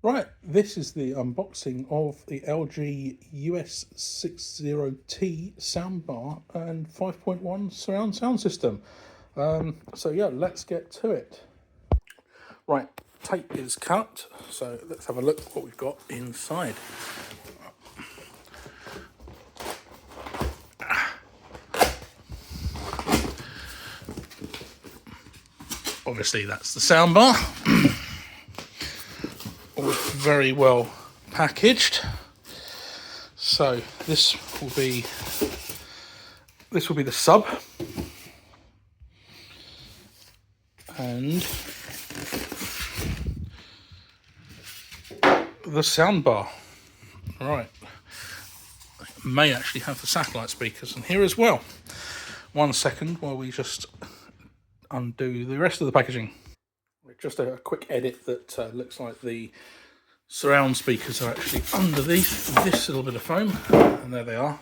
Right, this is the unboxing of the LG US60T soundbar and 5.1 surround sound system. So yeah, let's get to it. Right, tape is cut, so let's have a look what we've got inside. Obviously that's the soundbar. All very well packaged. So this will be the sub, and the soundbar. Right, may actually have the satellite speakers in here as well. 1 second while we just undo the rest of the packaging. Just a quick edit that looks like the surround speakers are actually underneath this little bit of foam, and there they are,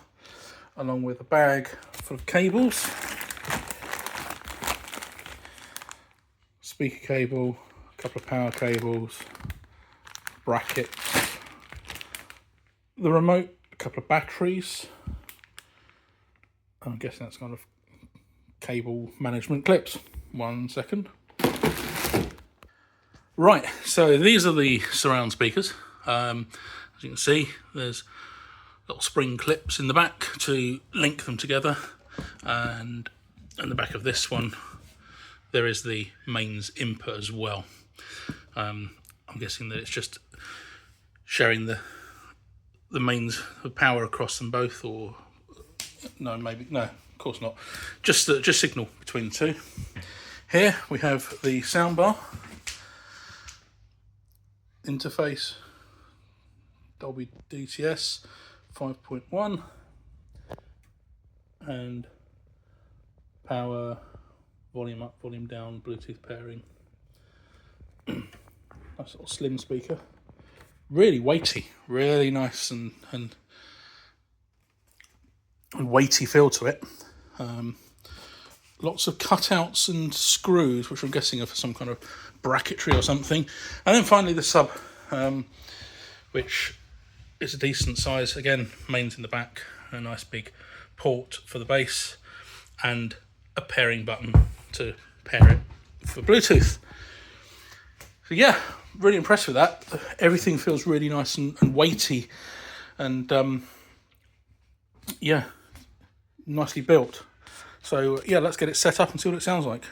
along with a bag full of cables, speaker cable, a couple of power cables, brackets, the remote, a couple of batteries. I'm guessing that's kind of cable management clips. 1 second. Right, so these are the surround speakers. As you can see, there's little spring clips in the back to link them together, and in the back of this one there is the mains input as well. I'm guessing that it's just sharing the mains of power across them both, or no, maybe no, of course not. Just signal between the two. Here we have the soundbar interface, Dolby DTS 5.1, and power, volume up, volume down, Bluetooth pairing. Nice little slim speaker, really weighty, really nice and weighty feel to it. Lots of cutouts and screws, which I'm guessing are for some kind of bracketry or something. And then finally the sub, which is a decent size. Again, mains in the back, a nice big port for the bass, and a pairing button to pair it for Bluetooth. So yeah, really impressed with that. Everything feels really nice and weighty, and yeah, nicely built. So yeah, let's get it set up and see what it sounds like.